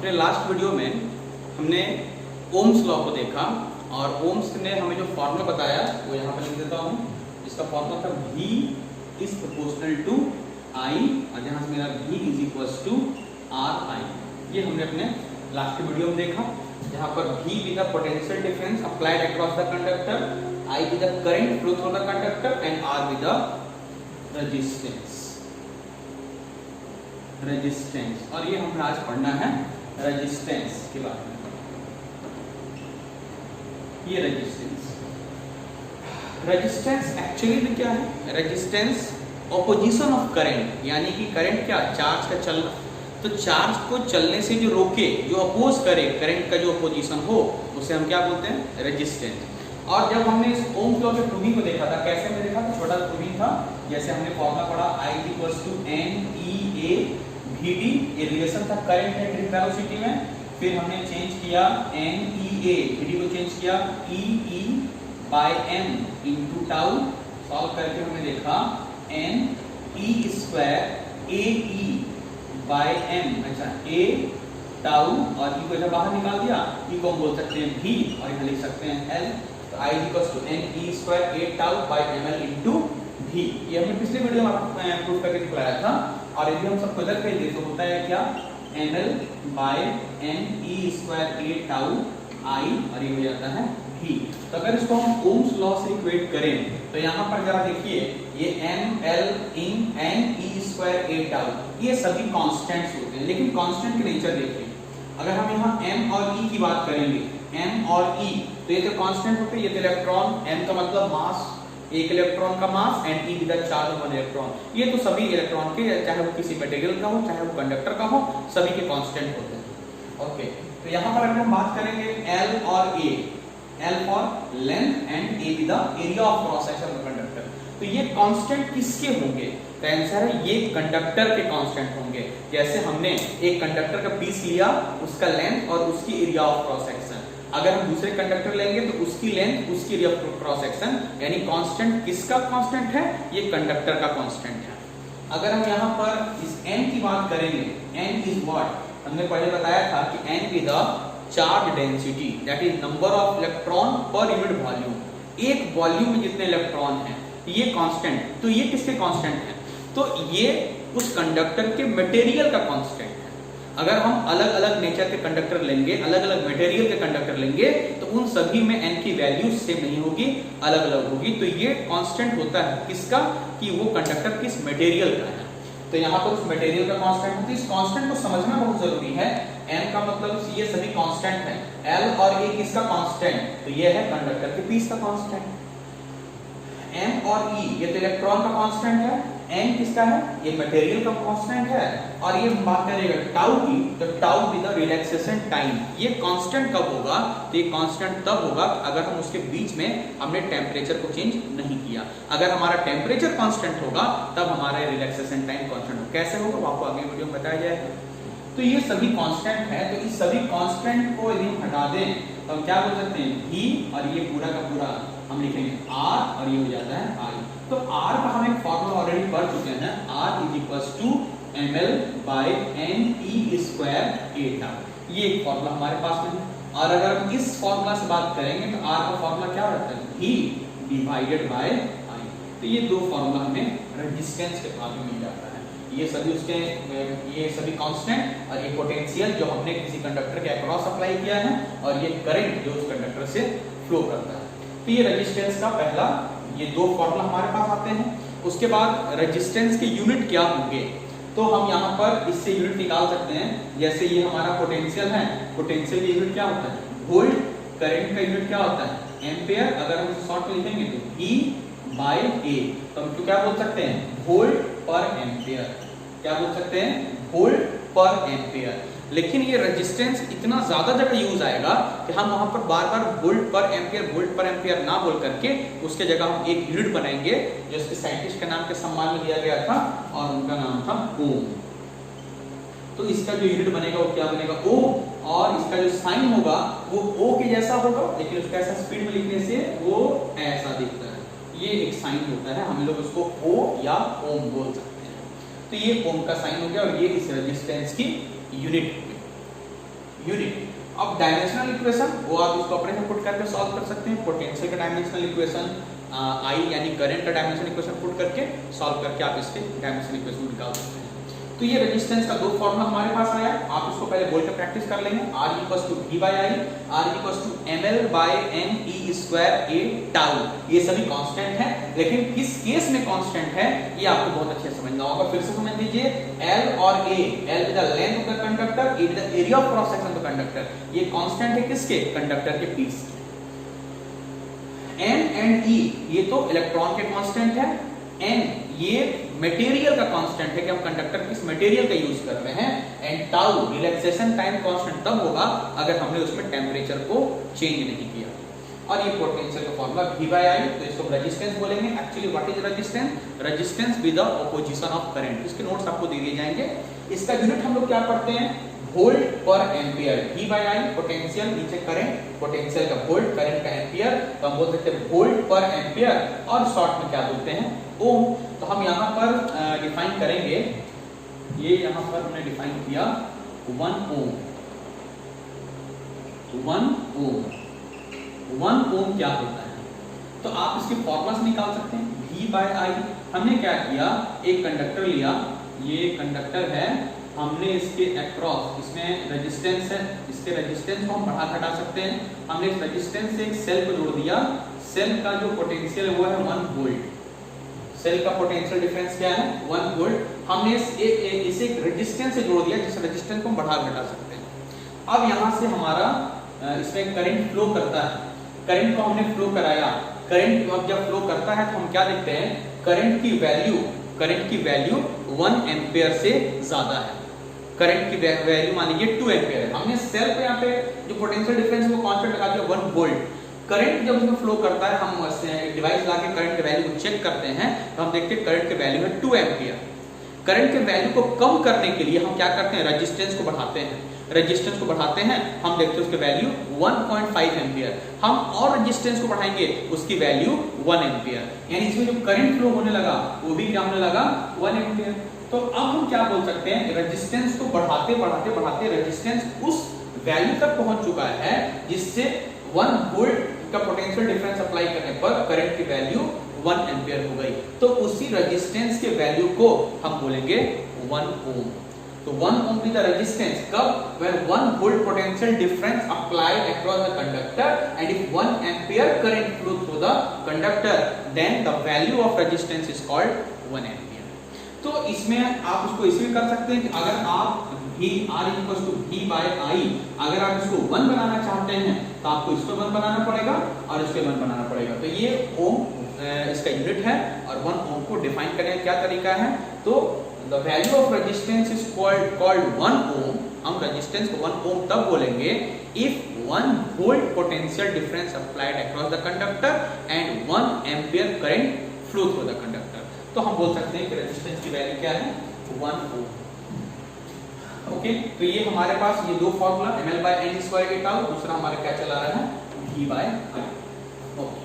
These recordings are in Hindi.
अपने लास्ट वीडियो में हमने ओम्स लॉ को देखा और ओम्स ने हमें जो फॉर्मूला बताया वो यहाँ पर लिख देता हूँ। इसका फॉर्मूला था V is proportional to I और जहाँ से मेरा V is equals to RI। ये हमने अपने लास्ट वीडियो में देखा, जहाँ पर V with the potential difference applied across the conductor, I with the current flow through the conductor and R with the resistance. और ये हमें आज पढ़ना है रेजिस्टेंस के बारे में। ये रेजिस्टेंस एक्चुअली में क्या है? रेजिस्टेंस ऑपोजिशन ऑफ करंट, यानी कि करंट क्या, चार्ज का चलना। तो चार्ज को चलने से जो रोके, जो अपोज करे करंट का जो अपोजिशन हो, उसे हम क्या बोलते हैं? रेजिस्टेंस। और जब हमने इस ओम्स लॉ के प्रूविंग को देखा था, कैसे हमने देखा था? छोटा प्रूविंग था, जैसे हमने फॉर्मूला पढ़ा I equals to NEA VD, ये रिलेशन था करंट एंड वेलोसिटी में। फिर हमने चेंज किया NEA VD को चेंज किया EE by m into tau. Solve करके हमने देखा NE square AE by m, अच्छा A टाउ और E को जब बाहर निकाल दिया, E को हम बोल सकते हैं V और इधर लिख सकते हैं L। तो I equals to NE square A tau by ml into V। ये हमने पिछले वीडियो में प्रूफ करके दिखाया था। और यदि हम सबको इधर भेज दें तो होता है क्या? ml by NE square A tau I और ये हो जाता है V। तो अगर इसको हम ओम्स लॉ से इक्वेट करें तो यहाँ पर जरा देखिए, ये ml in NE square A tau, ये सभी कांस्टेंट्स होते हैं। लेकिन कांस्टेंट के नेचर देखिए, अगर हम यहाँ m और e की बात करेंगे, m और e, तो ये तो कांस्टेंट होते हैं। ये तो इलेक्ट्रॉन, m का मतलब मास, एक इलेक्ट्रॉन का mass, and e with the charge of one electron. ये तो सभी इलेक्ट्रॉन के, चाहे वो किसी मटेरियल का हो, चाहे वो कंडक्टर का हो, सभी के कांस्टेंट होते हैं। ओके, तो यहाँ पर अगर हम बात करेंगे L और A, L for length and A with the area of cross section of conductor, तो ये कांस्टेंट किसके होंगे? तो आंसर है ये कंडक्टर के कांस्टेंट होंगे। जैसे हमने एक कंडक्टर का पीस लिया, उसका लेंथ और उसकी एरिया ऑफ क्रॉस सेक्शन, अगर हम दूसरे कंडक्टर लेंगे तो उसकी लेंथ, उसकी एरिया ऑफ क्रॉस सेक्शन, यानी कांस्टेंट किसका कांस्टेंट है? ये कंडक्टर का कांस्टेंट है। अगर हम यहाँ पर इस n की बात करेंगे, n इज व्हाट? हमने पहले बताया था कि n with the charge density, that is number of electron per unit volume. एक वॉल्यूम में जितने इलेक्ट्रॉन हैं, ये कांस्टेंट। तो ये किसके कांस्टेंट हैं? तो ये उस कंडक्टर के मटेरियल का कांस्टेंट है। अगर हम अलग अलग नेचर के कंडक्टर लेंगे, अलग अलग मटेरियल के कंडक्टर लेंगे, तो उन सभी में n की वैल्यू सेम नहीं होगी, अलग अलग होगी। तो ये कांस्टेंट होता है किसका? कि वो कंडक्टर किस मटेरियल का है। तो यहाँ पर उस मटेरियल का कांस्टेंट होता है। इस कांस्टेंट को समझना बहुत जरूरी है। n का मतलब ये सभी कांस्टेंट हैं, L और A किसका कांस्टेंट? तो ये है कंडक्टर के पीस का कांस्टेंट। m और e ये तो इलेक्ट्रॉन का कांस्टेंट है, n किसका है? ये मटेरियल का कांस्टेंट है। और ये हम बात करेंगे टाउ की, तो tau with the relaxation time. ये कांस्टेंट कब होगा? तो ये कांस्टेंट तब होगा अगर हम उसके बीच में हमने टेम्परेचर को चेंज नहीं किया। अगर हमारा टेम्परेचर कांस्टेंट होगा तब हमारा रिलैक्सेशन टाइम कांस्टेंट होगा। कैसे होगा वो आपको आगे वीडियो में बताया जाएगा। तो ये सभी कांस्टेंट है। तो इस सभी कांस्टेंट को यदि हम हटा दें तो हम क्या बोल सकते हैं? V, और ये पूरा का पूरा हम लिखेंगे R, और ये हो जाता है I। तो R का हम एक फॉर्मूला ऑलरेडी पढ़ चुके हैं, R is equals to ml by NE square A tau. ये एक फॉर्मूला हमारे पास में है। और अगर हम इस फॉर्मूला से बात करेंगे तो R का फॉर्मूला क्या रहता है? V divided bye I। तो ये दो फॉर्मूला हमें रेजिस्टेंस के बाद में मिल जाता है। ये सभी उसके, ये सभी कांस्टेंट और ये पोटेंशियल जो हमने किसी कंडक्टर के अक्रॉस अप्लाई किया है, और ये करंट जो उस कंडक्टर से फ्लो करता है। तो ये रेजिस्टेंस का पहला, ये दो फॉर्मूला हमारे पास आते हैं। उसके बाद रेजिस्टेंस के यूनिट क्या होंगे? तो हम यहाँ पर इससे यूनिट निकाल सकते हैं। जैसे ये हमारा पोटेंशियल है, पोटेंशियल का यूनिट क्या होता है? वोल्ट। करंट का यूनिट क्या होता है? एम्पियर। अगर हम इसे शॉर्ट में लिखेंगे तो E बाय A, तो हम क्या बोल सकते हैं? वोल्ट पर एम्पियर। क्या बोल सकते हैं? वोल्ट पर एम्पियर। लेकिन ये रेजिस्टेंस इतना ज्यादा जगह यूज आएगा कि हम वहां पर बार बार वोल्ट पर एम्पियर ना बोल करके उसके जगह हम एक यूनिट बनाएंगे जो इसके साइंटिस्ट के नाम के सम्मान में दिया गया था, और उनका नाम था ओम। तो इसका जो यूनिट बनेगा वो क्या बनेगा? O, और इसका जो साइन होगा वो O के जैसा होगा, लेकिन उसका ऐसा स्पीड में लिखने से वो ऐसा दिखता है। ये एक साइन होता है, हम लोग उसको O या ओम बोल सकते हैं। तो ये ओम का साइन हो गया, और ये इस रेजिस्टेंस की यूनिट। यूनिट। अब डायमेंशनल इक्वेशन वो आप इसको अपने से पुट करके सॉल्व कर सकते हैं। पोटेंशियल का डायमेंशनल इक्वेशन आई यानी करंट का डायमेंशनल इक्वेशन पुट करके सॉल्व करके आप इसके डायमेंशनल इक्वेशन निकाल सकते हैं। तो ये रेजिस्टेंस का दो फॉर्मूला हमारे पास आया, आप इसको पहले बोल के प्रैक्टिस कर लेंगे। R equals to V by I, R equals to ml by n e square a tau. ये सभी कांस्टेंट है, लेकिन किस केस में कांस्टेंट है ये आपको बहुत अच्छे से समझना होगा। फिर से समझ लीजिए, L और A, L is the length of the conductor, A is the area of cross section of the conductor. ये कांस्टेंट है किसके? कंडक्टर के पीस के। N एंड E ये तो इलेक्ट्रॉन के कांस्टेंट है, N ये मटेरियल का कांस्टेंट है कि हम कंडक्टर किस मटेरियल का यूज कर रहे हैं, and tau relaxation time constant तब होगा अगर हमने उसमें टेंपरेचर को चेंज नहीं किया। और ये पोटेंशियल का फॉर्मूला V बाय I, तो इसको रेजिस्टेंस बोलेंगे। Actually what is resistance? Resistance with the opposition of current. इसके नोट्स आपको दे दिए जाएंगे। इसका यूनिट हम लोग क्या पढ़ते हैं? वोल्ट पर ampere. V by I potential, नीचे करंट, पोटेंशियल का वोल्ट, करंट का एम्पियर, तो हम बोल सकते हैं वोल्ट पर एम्पियर, और शॉर्ट में क्या बोलते हैं? ओम। तो हम यहाँ पर डिफाइन करेंगे, ये यहाँ पर हमने डिफाइन किया 1 ओम। 1 ओम क्या होता है? तो आप इसके फॉर्मूला निकाल सकते हैं। V बाय I, हमने क्या किया, एक कंडक्टर लिया, ये कंडक्टर है, हमने इसके अक्रॉस, इसमें रेजिस्टेंस है, इसके रेजिस्टेंस को हम बढ़ा घटा सकते हैं। हमने इस रेजिस्टेंस से एक सेल को जोड़ दिया, सेल का जो पोटेंशियल है वो है 1 वोल्ट। सेल का पोटेंशियल डिफरेंस क्या है? 1 वोल्ट। हमने इसे एक रेजिस्टेंस से जोड़ दिया, जिस रेजिस्टेंस को हम बढ़ा घटा सकते हैं। अब यहाँ से हमारा इसमें करंट फ्लो करता है, करंट को हमने फ्लो कराया। करंट जब फ्लो करता है तो हम क्या देखते हैं? करंट की वैल्यू 1 एम्पियर से ज्यादा है। करंट की वैल्यू मान लीजिए 2 एम्पियर है। हमने सेल पे यहाँ पे जो पोटेंशियल डिफरेंस है वो कांस्टेंट लगा दिया 1 वोल्ट। करंट जब उसमें फ्लो करता है, हम डिवाइस लाके करंट के वैल्यू को चेक करते हैं, तो हम देखते हैं करंट की वैल्यू है 2 एम्पियर। करंट के वैल्यू को कम करने के लिए हम क्या करते हैं? रेजिस्टेंस को बढ़ाते हैं। रेजिस्टेंस को बढ़ाते हैं, हम देखते हैं उसके वैल्यू 1.5 एम्पियर। हम और रेजिस्टेंस को बढ़ाएंगे, उसकी वैल्यू 1 एम्पियर। यानी इसमें जो करंट फ्लो होने लगा वो भी क्या होने लगा? 1 एम्पियर। तो अब हम क्या बोल सकते हैं? रेजिस्टेंस को बढ़ाते रेजिस्टेंस उस वैल्यू तक पहुंच चुका है जिससे 1 वोल्ट का पोटेंशियल डिफरेंस अप्लाई करने पर करंट की वैल्यू 1 एम्पियर हो गई। तो उसी रेजिस्टेंस के वैल्यू को हम बोलेंगे 1 ओम। तो 1 ohm is the resistance कब? when 1 volt potential difference applied across the conductor and if 1 ampere current flow through the conductor, then the value of resistance is called 1 ampere। तो इसमें आप उसको इसे भी कर सकते हैं कि अगर आप R equals to V by I, अगर आप इसको 1 बनाना चाहते हैं तो आपको इसको 1 बनाना पड़ेगा और इसको 1 बनाना पड़ेगा। तो ये ओम इसका यूनिट है, और 1 ओम को डिफाइन करने का क्या तरीका है? तो the value of resistance is called 1 ohm। हम रेजिस्टेंस को 1 ohm तब बोलेंगे if 1 volt potential difference applied across the conductor and 1 ampere current flow through the conductor। तो हम बोल सकते हैं कि रेजिस्टेंस की वैल्यू क्या है? 1 ohm। ओके, तो ये हमारे पास ये दो formula ml by n square के टाउ, दूसरा हमारे क्या चला रहा है? V by I। ओके,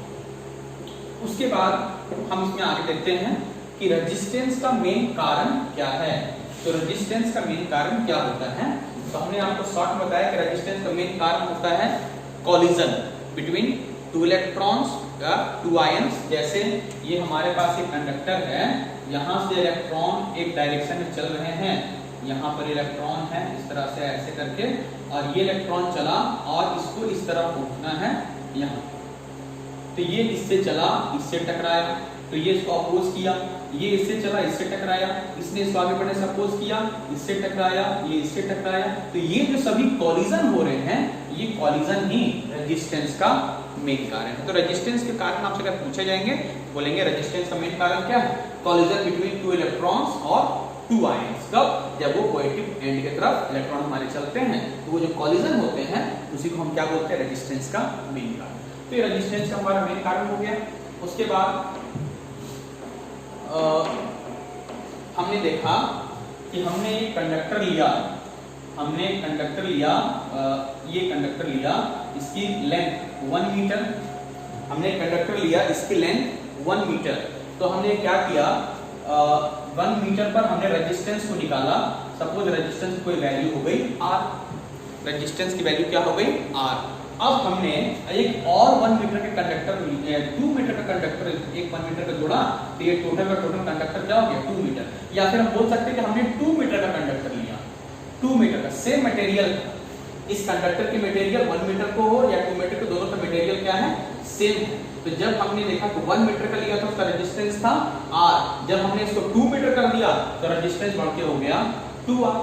उसके बाद हम इसमें आगे देखते हैं कि रेजिस्टेंस का मेन कारण क्या है। तो रेजिस्टेंस का मेन कारण क्या होता है? तो हमने आपको शॉर्ट में बताया कि रेजिस्टेंस का मेन कारण होता है कॉलिजन बिटवीन 2 इलेक्ट्रॉन्स या 2 आयंस। जैसे ये हमारे पास एक कंडक्टर है, यहाँ से इलेक्ट्रॉन एक डायरेक्शन में चल रहे हैं, यहाँ पर इलेक्ट्रॉन है इस तरह से ऐसे करके, और ये इलेक्ट्रॉन चला और इसको इस तरह पहुंचना है यहाँ। तो ये इससे चला, इससे टकराया, तो ये इसको अपोज किया, ये इससे चला, इससे टकराया, इसने इसको आगे बढ़ने से अपोज किया, इससे टकराया, ये इससे टकराया। तो ये जो सभी कॉलिजन हो रहे हैं, ये कॉलिजन ही रेजिस्टेंस का मेन कारण है। तो रेजिस्टेंस के कारण आपसे अगर पूछे जाएंगे, बोलेंगे रेजिस्टेंस का मेन कारण क्या है? कॉलिजन बिटवीन 2 इलेक्ट्रॉन्स और 2 आयंस। कब? जब वो पॉजिटिव एंड की तरफ इलेक्ट्रॉन हमारे चलते हैं, तो वो जो कॉलिजन होते हैं उसी को हम क्या बोलते हैं? रेजिस्टेंस का मेन कारण। तो ये रेजिस्टेंस का हमारा मेन कारण हो गया। उसके बाद हमने देखा कि हमने एक कंडक्टर लिया, ये कंडक्टर लिया, इसकी लेंथ 1 मीटर। हमने कंडक्टर लिया, इसकी लेंथ 1 मीटर। तो हमने क्या किया? 1 मीटर पर हमने रेजिस्टेंस को निकाला। सपोज रेजिस्टेंस कोई वैल्यू हो गई R। रेजिस्टेंस की वैल्यू क्या हो गई R। अब हमने एक और 1 मीटर के कंडक्टर 2 मीटर का कंडक्टर एक 1 मीटर का जोड़ा, तो ये टोटल कंडक्टर क्या हो गया 2 मीटर। या फिर हम बोल सकते हैं कि हमने 2 मीटर का कंडक्टर लिया, 2 मीटर का सेम मटेरियल, इस कंडक्टर की मटेरियल 1 मीटर को हो या 2 मीटर को, दोनों का मटेरियल क्या है सेम है। तो जब हमने देखा कि 1 मीटर का लिया तो उसका रेजिस्टेंस था R, जब हमने इसको 2 मीटर कर दिया तो रेजिस्टेंस बढ़ के हो गया 2R।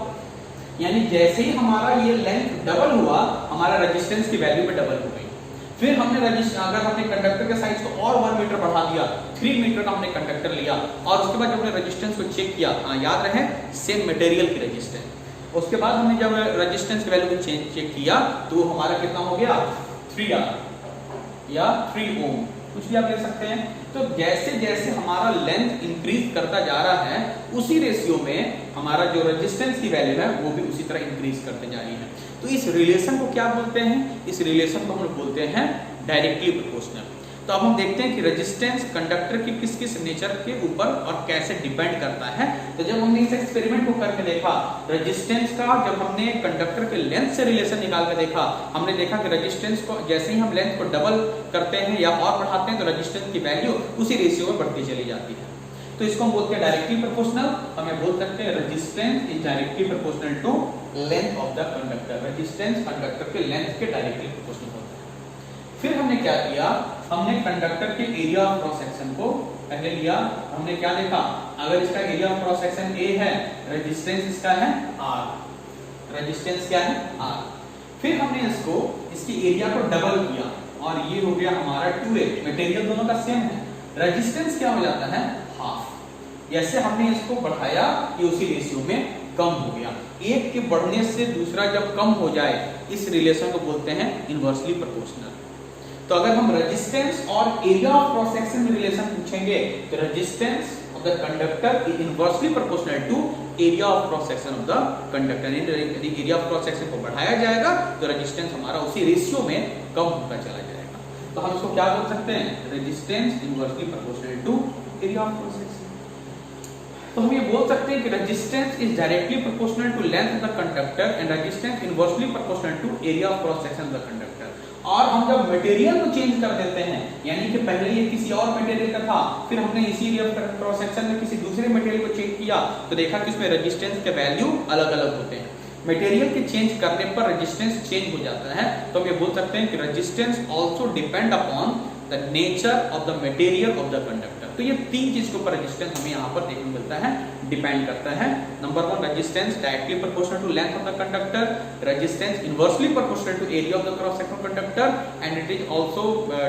यानी जैसे ही हमारा ये लेंथ डबल हुआ, हमारा रेजिस्टेंस की वैल्यू में डबल हो गई। फिर हमने अगर हमने कंडक्टर के साइज को और 1 मीटर बढ़ा दिया, 3 मीटर का हमने कंडक्टर लिया, और उसके बाद जब हमने रेजिस्टेंस को चेक किया, याद रहे सेम मटेरियल की रेजिस्टेंस, उसके बाद हमने जब रेजिस्टेंस की वैल्यू को चेक किया तो हमारा कितना हो गया 3R या 3 ओम, कुछ भी आप ले सकते हैं। तो जैसे जैसे हमारा लेंथ इंक्रीज करता जा रहा है, उसी रेशियो में हमारा जो रेजिस्टेंस की वैल्यू है वो भी उसी तरह इंक्रीज करते जा रही है। तो इस रिलेशन को क्या बोलते हैं? इस रिलेशन को हम लोग बोलते हैं डायरेक्टली प्रोपोर्शनल। तो अब हम देखते हैं कि रेजिस्टेंस कंडक्टर की किस किस नेचर के ऊपर और कैसे डिपेंड करता है। तो जब हमने इस एक्सपेरिमेंट को करके देखा, रेजिस्टेंस का जब हमने कंडक्टर के लेंथ से रिलेशन निकाल के देखा, हमने देखा कि रेजिस्टेंस को जैसे ही हम लेंथ को डबल करते हैं या और बढ़ाते हैं तो रेजिस्टेंस की वैल्यू उसी रेशियो में बढ़ती चली जाती है। तो इसको हम बोलते हैं डायरेक्टली प्रोपोर्शनल। हमें बोल सकते हैं resistance is directly proportional to length of the conductor. Resistance conductor के लेंथ के डायरेक्टली प्रोपोर्शनल होता है। फिर हमने क्या किया, हमने कंडक्टर के एरिया ऑफ क्रॉस सेक्शन को पहले लिया। हमने क्या देखा, अगर इसका area of cross section A है, रेजिस्टेंस इसका है R, रेजिस्टेंस क्या है R। फिर हमने इसकी एरिया को डबल किया और ये हो गया हमारा 2A, मटेरियल दोनों का सेम है, रेजिस्टेंस क्या हो जाता है हाफ। जैसे हमने इसको बढ़ाया, ये उसी रेशियो में कम हो गया। एक के बढ़ने से दूसरा जब कम हो जाए, इस रिलेशन को बोलते हैं इनवर्सली प्रोपोर्शनल। तो अगर हम रेजिस्टेंस और एरिया ऑफ क्रॉस सेक्शन में रिलेशन पूछेंगे तो resistance of the conductor is inversely proportional to area of cross section of the conductor. यदि एरिया ऑफ क्रॉस सेक्शन को बढ़ाया जाएगा तो रेजिस्टेंस हमारा उसी रेशियो में कम होता चला जाएगा। तो हम इसको क्या बोल सकते हैं, resistance inversely proportional to area of cross section. तो हम ये बोल सकते हैं कि resistance is directly proportional to length of the conductor and resistance inversely proportional to area of cross section of the conductor. और हम जब मटेरियल को चेंज कर देते हैं, यानी कि पहले ये किसी और मटेरियल का था, फिर हमने इसी एरिया ऑफ क्रॉस सेक्शन में किसी दूसरे मटेरियल को चेक किया तो देखा कि उसमें रेजिस्टेंस के वैल्यू अलग-अलग होते हैं। मटेरियल के चेंज करने पर रेजिस्टेंस चेंज हो जाता है। तो हम ये बोल सकते हैं कि resistance also depend upon the nature of the material of the conductor. तो ये तीन चीज के ऊपर रेजिस्टेंस हमें यहाँ पर देखने मिलता है, डिपेंड करता है। Number 1 resistance directly proportional to length of the conductor, resistance inversely proportional to area of the cross section conductor, and it is also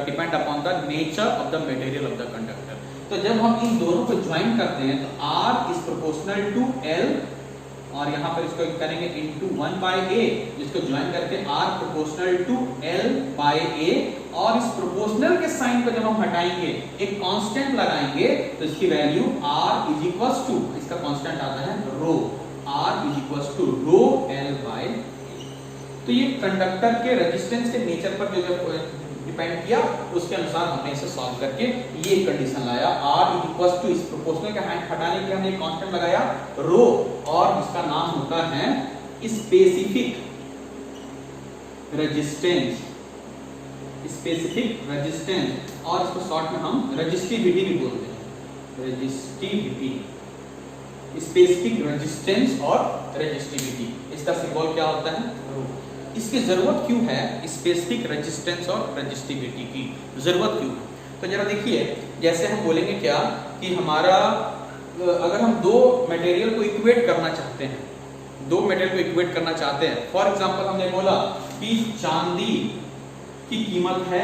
depend upon the nature of the material of the conductor. तो जब हम इन दोनों को ज्वाइन करते हैं तो R is proportional to L, और यहाँ पर इसको करेंगे into 1/a, जिसको ज्वाइन करके R proportional to L by A, और इस प्रोपोर्शनल के साइन को जब हम हटाएंगे, एक कांस्टेंट लगाएंगे तो इसकी value R is equals to, इसका कांस्टेंट आता है rho, R is equals to rho L by A। तो ये कंडक्टर के रेजिस्टेंस के नेचर पर जो डिपेंड किया, उसके अनुसार हमने इसे सॉल्व करके ये कंडीशन लाया, R इज इक्वल्स टू, इस प्रोपोर्शनल के हटाने के लिए हमने एक कांस्टेंट लगाया रो, और इसका नाम होता है स्पेसिफिक रेजिस्टेंस, स्पेसिफिक रेजिस्टेंस, और इसको शॉर्ट में हम रेजिस्टिविटी भी बोलते हैं, रेजिस्टिविटी, स्पेसिफिक रेजिस्टेंस और रेजिस्टिविटी, इसका सिंबल क्या होता है रो। इसकी जरूरत क्यों है, स्पेसिफिक रेजिस्टेंस और रेजिस्टिविटी की जरूरत क्यों है? तो जरा देखिए, जैसे हम बोलेंगे क्या कि हमारा अगर हम दो मटेरियल को इक्वेट करना चाहते हैं, दो मटेरियल को इक्वेट करना चाहते हैं, फॉर एग्जांपल हमने बोला कि चांदी की कीमत है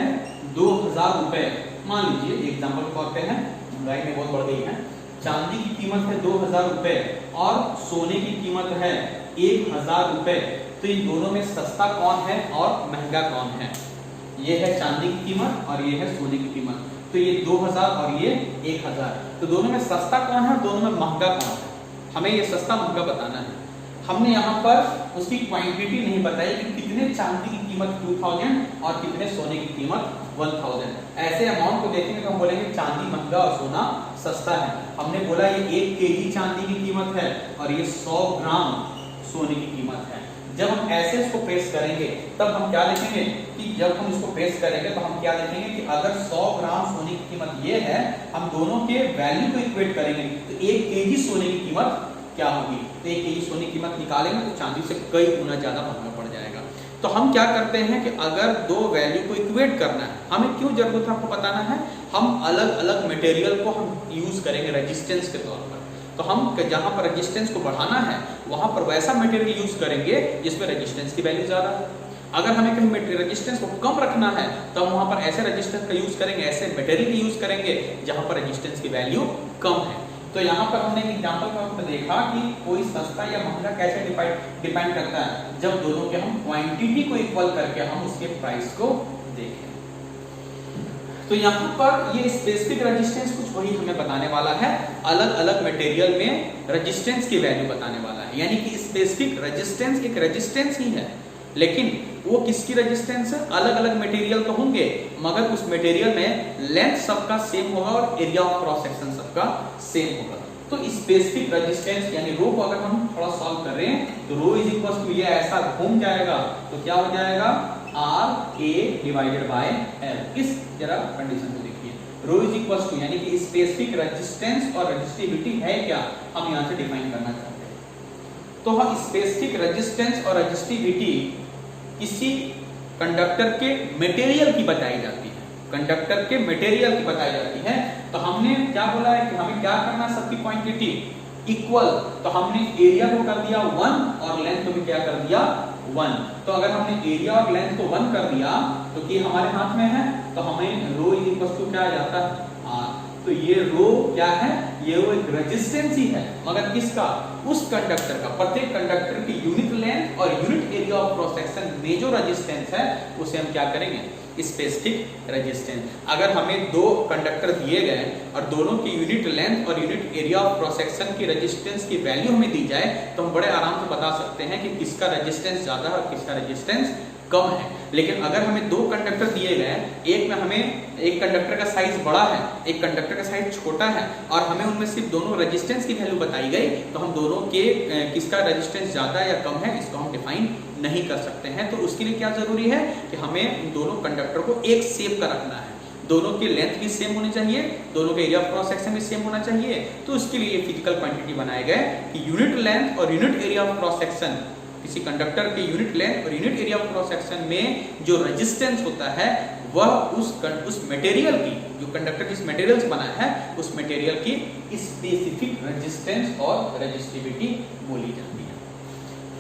2000 रुपए, मान लीजिए एग्जांपल के तौर पे है, महंगाई में बहुत बढ़ गई है, चांदी की कीमत है 2000 रुपए और सोने की कीमत है 1000 रुपए। तो इन दोनों में सस्ता कौन है और महंगा कौन है? ये है चांदी की कीमत और ये है सोने की कीमत। तो ये 2000 और ये 1000, तो दोनों में सस्ता कौन है और दोनों में महंगा कौन है? हमें ये सस्ता महंगा बताना है। हमने यहाँ पर उसकी क्वांटिटी नहीं बताई कि कितने चांदी की कीमत 2000 और कितने सोने की कीमत 1000। ऐसे अमाउंट को देखेंगे तो हम बोलेंगे चांदी महंगा और सोना सस्ता है। हमने बोला ये 1 kg चांदी की कीमत है और ये 100 ग्राम सोने की कीमत है। जब हम ऐसे इसको प्रेस करेंगे तब हम क्या लिखेंगे कि जब हम इसको प्रेस करेंगे तो हम क्या लिखेंगे कि अगर 100 ग्राम सोने की कीमत ये है, हम दोनों के वैल्यू को इक्वेट करेंगे तो 1 केजी सोने की कीमत क्या होगी। तो 1 केजी सोने की कीमत निकालेंगे तो चांदी से कई गुना ज्यादा महंगा पड़ जाएगा। तो हम क्या करते हैं कि अगर दो वैल्यू को इक्वेट करना है, हमें क्यों जरूरत है आपको बताना है, हम अलग अलग मटेरियल को हम यूज करेंगे रेजिस्टेंस के तौर पर। तो हम जहां पर रेजिस्टेंस को बढ़ाना है वहां पर वैसा मटेरियल यूज करेंगे जिसमें रेजिस्टेंस की वैल्यू ज्यादा है। अगर हमें कहीं रेजिस्टेंस को कम रखना है तो हम वहां पर ऐसे रेजिस्टेंस का यूज करेंगे, ऐसे मटेरियल यूज करेंगे जहां पर रेजिस्टेंस की वैल्यू कम है। तो यहाँ पर हमने एग्जांपल में देखा कि कोई सस्ता या महंगा कैसे डिपेंड करता है, जब दोनों के हम क्वांटिटी को इक्वल करके हम उसके प्राइस को देखें। तो यहाँ पर ये स्पेसिफिक रेजिस्टेंस कुछ वही हमें बताने वाला है, अलग अलग मटेरियल में रेजिस्टेंस की वैल्यू बताने वाला है। यानी कि स्पेसिफिक रेजिस्टेंस एक रेजिस्टेंस ही है, लेकिन वो किसकी रेजिस्टेंस है, अलग अलग मटेरियल तो होंगे मगर उस मटेरियल में लेंथ सबका सेम होगा और एरिया ऑफ क्रॉस सेक्शन सबका सेम होगा। तो स्पेसिफिक रेजिस्टेंस यानी रो को अगर हम थोड़ा सॉल्व कर रहे हैं तो रो इज इक्वल टू, ये ऐसा घूम जाएगा तो क्या हो जाएगा, R A divided by L. इस जरा कंडीशन को देखिए, रो इज इक्वल टू यानी कि स्पेसिफिक रेजिस्टेंस और रेजिस्टिविटी है क्या, हम यहां से डिफाइन करना चाहते हैं। तो हम स्पेसिफिक रेजिस्टेंस और रेजिस्टिविटी किसी कंडक्टर के मटेरियल की बताई जाती है, कंडक्टर के मटेरियल की बताई जाती है। तो हमने क्या बोला है कि हमें क्या करना है, सबकी क्वांटिटी इक्वल। तो हमने एरिया को कर दिया 1 और लेंथ को भी क्या कर दिया 1। तो अगर हमने एरिया और लेंथ को 1 कर दिया तो कि हमारे हाथ में है, तो हमें रो इज इक्वल टू क्या आ जाता है, आर। तो ये रो क्या है, ये वो एक रेजिस्टेंस ही है, मगर किसका, उस कंडक्टर का, प्रत्येक कंडक्टर की यूनिट लेंथ और unit area of cross section में जो रेजिस्टेंस है उसे हम क्या करेंगे, स्पेसिफिक रेजिस्टेंस। अगर हमें दो कंडक्टर दिए गए और दोनों की यूनिट लेंथ और unit area of cross section की रेजिस्टेंस की वैल्यू हमें दी जाए तो हम बड़े आराम से बता सकते हैं कि किसका रेजिस्टेंस ज्यादा है और किसका रेजिस्टेंस कम है। लेकिन अगर हमें दो कंडक्टर दिए गए, एक में हमें एक कंडक्टर का साइज बड़ा है, एक कंडक्टर का साइज छोटा है और हमें उनमें सिर्फ दोनों रेजिस्टेंस की वैल्यू बताई गई, तो हम दोनों के किसका रेजिस्टेंस ज्यादा या कम है इसको हम डिफाइन नहीं कर सकते हैं। तो उसके लिए क्या जरूरी है कि हमें दोनों कंडक्टर को एक शेप का रखना है, दोनों की लेंथ भी सेम होनी चाहिए, दोनों के एरिया ऑफ क्रॉस सेक्शन भी सेम होना चाहिए। तो उसके लिए फिजिकल क्वांटिटी बनाए गए कि यूनिट लेंथ और unit area of cross section, किसी कंडक्टर के यूनिट लेंथ और unit area of cross section में जो रेजिस्टेंस होता है वह उस मटेरियल की, जो कंडक्टर जिस मटेरियल से बना है उस मटेरियल की स्पेसिफिक रेजिस्टेंस और रेजिस्टिविटी बोली जाती है।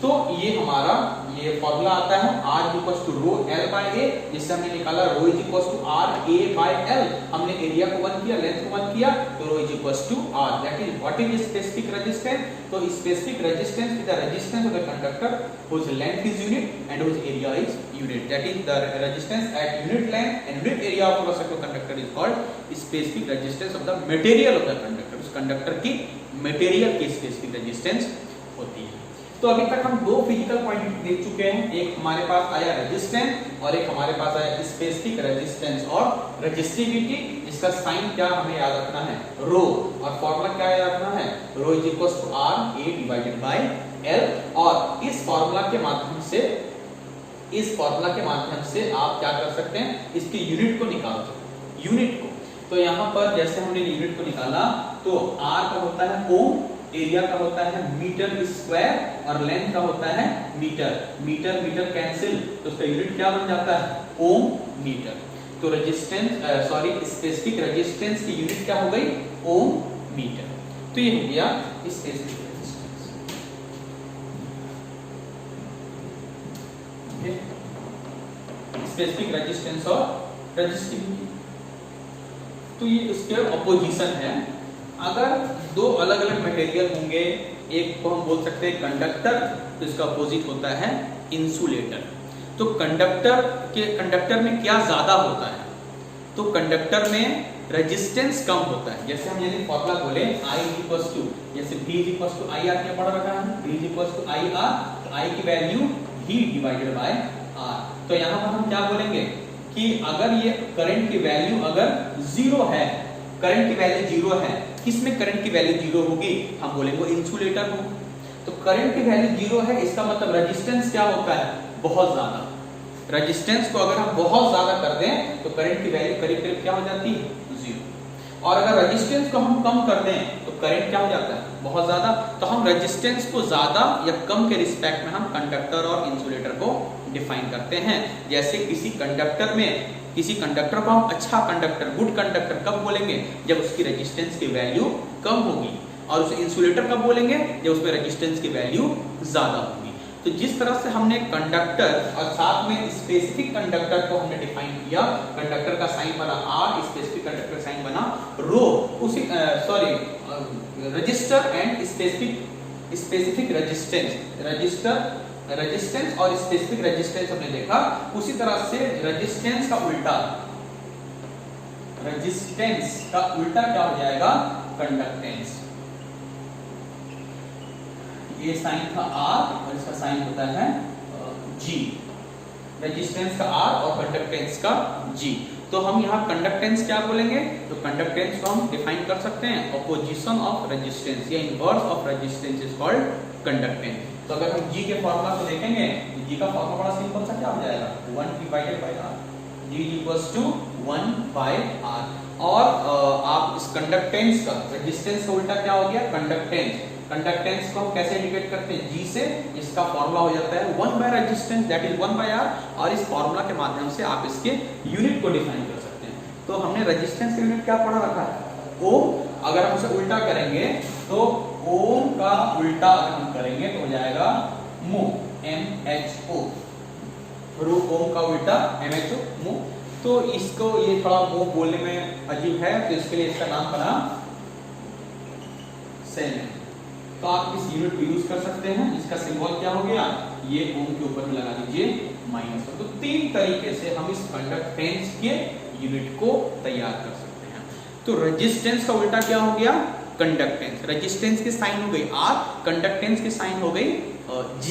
तो ये हमारा ये फॉर्मूला आता है R equals to rho L by A, जिससे हमने निकाला rho is equals to R A by L। हमने एरिया को 1 किया, लेंथ को 1 किया, तो rho is equals to R। That is what is specific resistance. तो specific resistance is the resistance of the conductor whose length is unit and whose area is unit. That is the resistance at unit length and unit area of cross section conductor is called specific resistance of the material of the conductor. उस कंडक्टर की मटेरियल की स्पेसिफिक रेजिस्टेंस होती है। तो अभी तक हम दो फिजिकल क्वांटिटी देख चुके हैं, एक हमारे पास आया रेजिस्टेंस और एक हमारे पास आया स्पेसिफिक रेजिस्टेंस और रेजिस्टिविटी, जिसका साइन क्या हमें याद रखना है, रो, और फॉर्मूला क्या याद रखना है, rho is equals to R A divided by L. और इस फॉर्मूला के माध्यम से आप क्या कर सकते हैं, इसकी यूनिट को निकाल सकते हैं, यूनिट को। तो यहाँ पर जैसे हमने यूनिट को निकाला तो आर का होता है ओम, एरिया का होता है मीटर स्क्वायर और लेंथ का होता है मीटर। मीटर मीटर कैंसिल, तो उसका यूनिट क्या बन जाता है, ओम मीटर। तो स्पेसिफिक रेजिस्टेंस की यूनिट क्या हो गई, ओम मीटर। तो ये हो गया स्पेसिफिक रेजिस्टेंस। स्पेसिफिक रेजिस्टेंस और रेजिस्टिविटी, तो ये उसके ऑपोजिशन है। अगर दो अलग अलग मटेरियल होंगे, एक को हम बोल सकते हैं कंडक्टर, तो इसका अपोजिट होता है इंसुलेटर। तो कंडक्टर में क्या ज्यादा होता है, तो कंडक्टर में रेजिस्टेंस कम होता है। जैसे हम यदि फॉर्मूला बोले I इक्वल्स टू, जैसे V equals to I R, क्या पढ़ रखा है, V equals to I R, तो I की value V divided by R। तो यहाँ पर हम क्या बोलेंगे कि अगर ये करंट की वैल्यू अगर जीरो है, करंट की वैल्यू जीरो है, किसमें करंट की वैल्यू जीरो होगी, हम बोलेंगे इंसुलेटर हो। तो तो करंट की वैल्यू 0 है, इसका मतलब रेजिस्टेंस क्या होता है, बहुत ज्यादा। रेजिस्टेंस को अगर हम बहुत ज्यादा कर दें तो करंट की वैल्यू करीब करीब क्या हो जाती है, 0। और अगर रेजिस्टेंस को हम कम कर दें तो करंट क्या हो जाता है, बहुत ज्यादा। तो हम रेजिस्टेंस को ज्यादा या कम के रिस्पेक्ट में हम कंडक्टर और इंसुलेटर को डिफाइन करते हैं। जैसे किसी कंडक्टर को हम अच्छा कंडक्टर, गुड कंडक्टर कब बोलेंगे, जब उसकी रेजिस्टेंस की वैल्यू कम होगी, और उसे इंसुलेटर कब बोलेंगे, जब उसमें रेजिस्टेंस की वैल्यू ज्यादा होगी। तो जिस तरह से हमने कंडक्टर और साथ में स्पेसिफिक कंडक्टर को हमने डिफाइन किया, कंडक्टर का साइन बना R, स्पेसिफिक कंडक्टर का साइन बना रो, उसी रजिस्टर एंड स्पेसिफिक रेजिस्टेंस और स्पेसिफिक रेजिस्टेंस हमने देखा। उसी तरह से रेजिस्टेंस का उल्टा क्या हो जाएगा, कंडक्टेंस। ये साइन था R और इसका साइन होता है G, रेजिस्टेंस का R और कंडक्टेंस का G। तो हम यहाँ कंडक्टेंस क्या बोलेंगे, तो कंडक्टेंस को हम डिफाइन कर सकते हैं, ऑपोजिशन ऑफ रेजिस्टेंस या inverse of resistance is called conductance. तो अगर हम G के फॉर्मूला को देखेंगे तो G का फॉर्मूला बड़ा सिंपल सा क्या हो जाएगा, 1 divided by R, G equals to 1 by R। और आप इस कंडक्टेंस का, रेजिस्टेंस का उल्टा क्या हो गया, कंडक्टेंस को हम कैसे इंडिकेट करते हैं, G से, इसका फॉर्मूला हो जाता है 1 by resistance that is 1 by R। और इस फॉर्मूला के माध्यम से आप इसके यूनिट को डिफाइन कर सकते हैं। तो हमने रेजिस्टेंस का यूनिट क्या पढ़ा रखा है, ओम। अगर हम उसे उल्टा करेंगे तो ओम का उल्टा अगर हम करेंगे तो हो जाएगा मो, MHO। ओम का उल्टा MHO, मो। तो इसको, ये थोड़ा मो बोलने में अजीब है, तो इसके लिए इसका नाम बना सेन। तो आप इस यूनिट को यूज कर सकते हैं। इसका सिंबल क्या हो गया, ये ओम के ऊपर में लगा दीजिए -1। तो 3 तरीके से हम इस कंडक्टेंस के यूनिट को तैयार कर सकते हैं। तो रेजिस्टेंस का उल्टा क्या हो गया, कंडक्टेंस। रेजिस्टेंस की साइन हो गई R, कंडक्टेंस की साइन हो गई G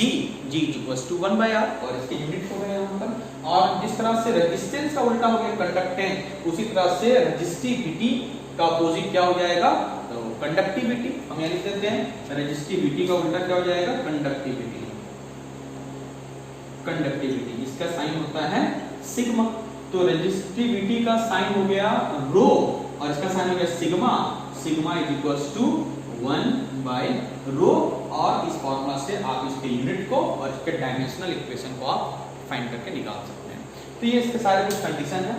equals to 1 by R, और इसके यूनिट हो गए यहाँ पर। और जिस तरह से रेजिस्टेंस का उल्टा हो गया कंडक्टेंस, उसी तरह से रेजिस्टिविटी का अपोजिट क्या हो जाएगा, तो कंडक्टिविटी। हम यहाँ लिख देते हैं, रेजिस्टिविटी का उल्टा क्या हो जाएगा, कंडक्टिविटी। इसका साइन होता है सिग्मा। तो रेजिस्टिविटी का साइन हो गया रो और इसका साइन हो गया sigma. Sigma is equals to 1 by rho. और इस फॉर्मूला से आप इसके यूनिट को और इसके डायमेंशनल इक्वेशन को आप फाइंड करके निकाल सकते हैं। तो ये इसके सारे कुछ कंडीशन है।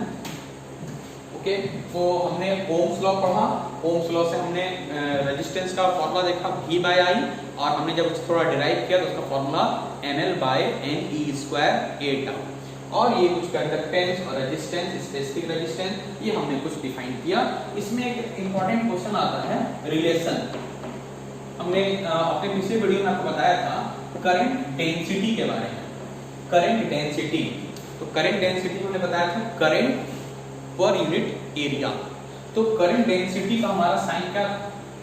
ओके, तो हमने ओम्स लॉ पढ़ा। ओम्स लॉ से हमने रेजिस्टेंस का फॉर्मूला देखा V बाय I, और हमने जब उसको थोड़ा डिराइव किया तो उसका formula ML by NE square A tau. और ये कुछ कंडक्टेंस और रेजिस्टेंस, स्पेसिफिक रेजिस्टेंस, ये हमने कुछ डिफाइन किया। इसमें एक इंपॉर्टेंट क्वेश्चन आता है, रिलेशन। हमने अपने पिछले वीडियो में आपको बताया था करंट डेंसिटी के बारे में। करंट डेंसिटी, तो करंट डेंसिटी हमने बताया था करंट पर यूनिट एरिया। तो करंट डेंसिटी का हमारा साइन क्या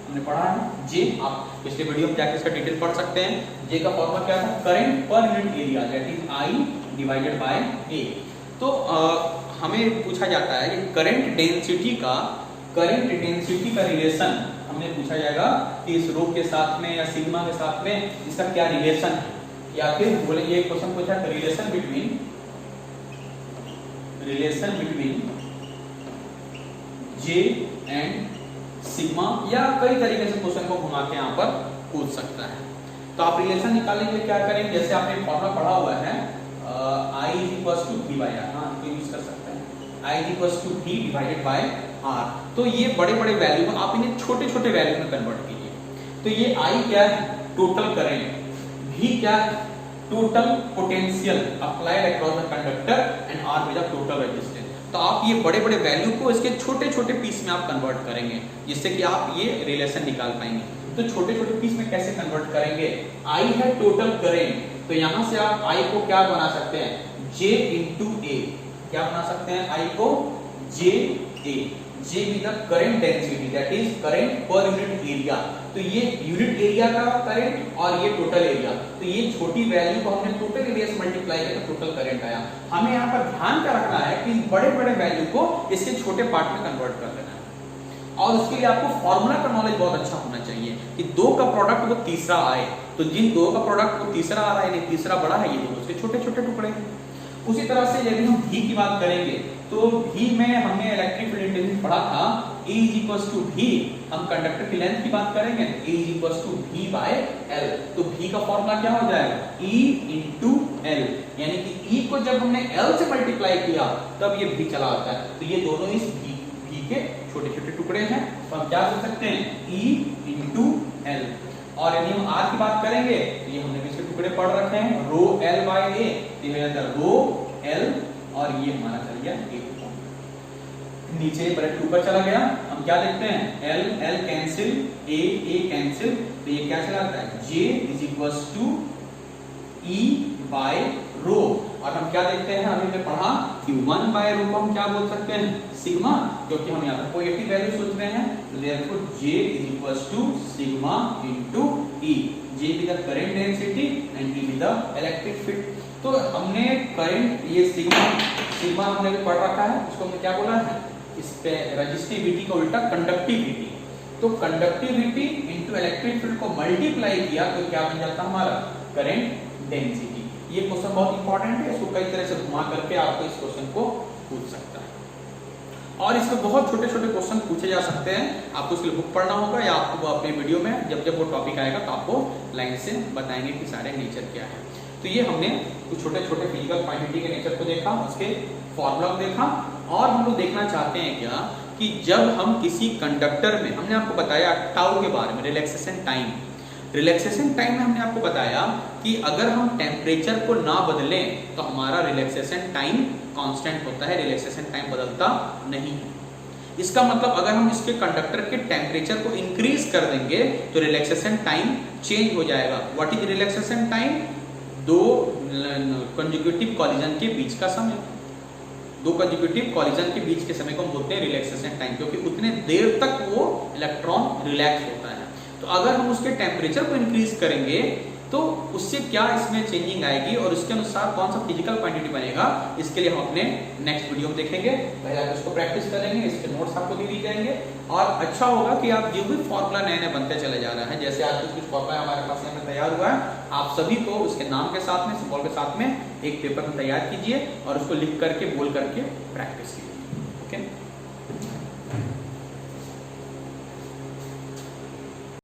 हमने पढ़ा है, J। आप पिछले वीडियो में जाके इसका डिटेल पढ़ सकते हैं। J का फॉर्मूला क्या था, current per unit area that is I divided by A। तो हमें पूछा जाता है कि करंट डेंसिटी का रिलेशन हमें पूछा जाएगा कि इस रो के साथ में या सिग्मा के साथ में इसका क्या रिलेशन है, या फिर बोले ये क्वेश्चन पूछा है relation between J and sigma, या कई तरीके से क्वेश्चन को घुमा के यहाँ पर पूछ सकता है। तो आप रिलेशन निकालने के लिए क्या करेंगे, जैसे आपने फॉर्मूला पढ़ा हुआ है I is equals to V by R, हाँ तो यूज कर सकते हैं I is equals to V divided by R। तो ये बड़े बड़े वैल्यू में आप इन्हें छोटे छोटे वैल्यू में कन्वर्ट कीजिए। तो ये I क्या है, टोटल करंट, V क्या है, total potential applied across the conductor, and R is the total resistance. तो आप ये बड़े बड़े वैल्यू को इसके छोटे छोटे पीस में आप कन्वर्ट करेंगे, जिससे कि आप ये रिलेशन निकाल पाएंगे। तो छोटे छोटे पीस में कैसे कन्वर्ट करेंगे, I है टोटल करंट, तो यहां से आप I को क्या बना सकते हैं, J into A। क्या बना सकते हैं I को, JA। J with the current density that is current per unit area। तो ये यूनिट एरिया का करंट और ये टोटल एरिया, तो ये छोटी वैल्यू को हमने टोटल एरिया से मल्टीप्लाई किया तो टोटल करंट आया। हमें यहाँ पर ध्यान क्या रखना है कि बड़े बड़े वैल्यू को इसके छोटे पार्ट में कन्वर्ट कर देना है। और उसके लिए आपको फॉर्मूला का नॉलेज बहुत अच्छा होना चाहिए कि 2 का प्रोडक्ट वो तीसरा आए। तो जिन दो का प्रोडक्ट वो तीसरा आ रहा है, यानी तीसरा बड़ा है, ये दोनों से छोटे छोटे टुकड़े हैं। उसी तरह से यदि हम भी की बात करेंगे तो भी में हमने इलेक्ट्रिक फील्ड इंटेंसिटी पढ़ा था E इक्वल्स टू भी, हम कंडक्टर की लेंथ की बात करेंगे E इक्वल्स टू भी बाय L, तो भी का फॉर्मूला क्या हो जाएगा E इंटू L, यानी कि E को जब हमने L से मल्टीप्लाई किया तब ये भी चला आता है, तो ये दोनों इस भी के छोटे छोटे टुकड़े हैं, तो हम क्या कर सकते हैं E इंटू L। और यदि हम R की बात करेंगे तो ये हमने किसके टुकड़े पढ़ रखे हैं, रो L बाय A, ये हो जाता है रो L और ये हमारा चल गया A, नीचे ब्रैकेट ऊपर चला गया, हम क्या देखते हैं L L cancel, A A cancel, तो ये क्या चला जाता है J is equals to E by rho, और हम क्या देखते हैं अभी हमने पढ़ा कि 1 बाय रो को हम क्या बोल सकते हैं सिग्मा, क्योंकि हम यहाँ पर पॉजिटिव वैल्यू सोच रहे हैं, तो therefore J is equals to sigma into E, J be the current density and E be the electric field. तो हमने करंट ये सिग्मा हमने भी पढ़ रखा है, उसको हमने क्या बोला है, इस पे रेजिस्टिविटी का उल्टा कंडक्टिविटी, तो कंडक्टिविटी इनटू इलेक्ट्रिक फील्ड को मल्टीप्लाई किया तो क्या बन जाता हमारा करंट डेंसिटी। ये क्वेश्चन बहुत इंपॉर्टेंट है, इसको कई तरह से घुमा करके आपको इस क्वेश्चन को पूछ सकता है, और इसमें बहुत छोटे छोटे क्वेश्चन पूछे जा सकते हैं, आपको इसके लिए बुक पढ़ना होगा या आपको अपने वीडियो में जब जब वो टॉपिक आएगा तो आपको लाइन से बताएंगे कि सारे नेचर क्या है। तो ये हमने कुछ छोटे छोटे फिजिकल क्वांटिटी के नेचर को देखा, उसके फॉर्मूला को देखा, और हम लोग देखना चाहते हैं क्या कि जब हम किसी कंडक्टर में, हमने आपको बताया टाउ के बारे में, रिलैक्सेशन टाइम, रिलैक्सेशन टाइम में हमने आपको बताया कि अगर हम टेम्परेचर को ना बदलें तो हमारा रिलैक्सेशन टाइम कांस्टेंट होता है, रिलैक्सेशन टाइम बदलता नहीं है। इसका मतलब अगर हम इसके कंडक्टर के टेम्परेचर को इंक्रीज कर देंगे तो रिलैक्सेशन टाइम चेंज हो जाएगा। व्हाट इज रिलैक्सेशन टाइम, दो कंजुगेटिव कॉलिजन के बीच का समय, दो कंजुगेटिव कॉलिजन के बीच के समय को हम बोलते हैं रिलैक्सेशन टाइम, क्योंकि उतने देर तक वो इलेक्ट्रॉन रिलैक्स होता है। तो अगर हम उसके टेम्परेचर को इंक्रीज करेंगे तो उससे क्या इसमें चेंजिंग आएगी और उसके अनुसार कौन सा फिजिकल क्वांटिटी बनेगा, इसके लिए हम अपने नेक्स्ट वीडियो में देखेंगे। पहले आप इसको प्रैक्टिस करेंगे, इसके नोट्स आपको दे दिए जाएंगे, और अच्छा होगा कि आप जो भी फॉर्मूला नए नए बनते चले जा रहे हैं, जैसे आज कुछ फॉर्मूला हमारे पास यहाँ पे तैयार हुआ है, आप सभी को उसके नाम के साथ में, सिंबल के साथ में एक पेपर में तैयार कीजिए और उसको लिख करके बोल करके प्रैक्टिस कीजिए। ओके।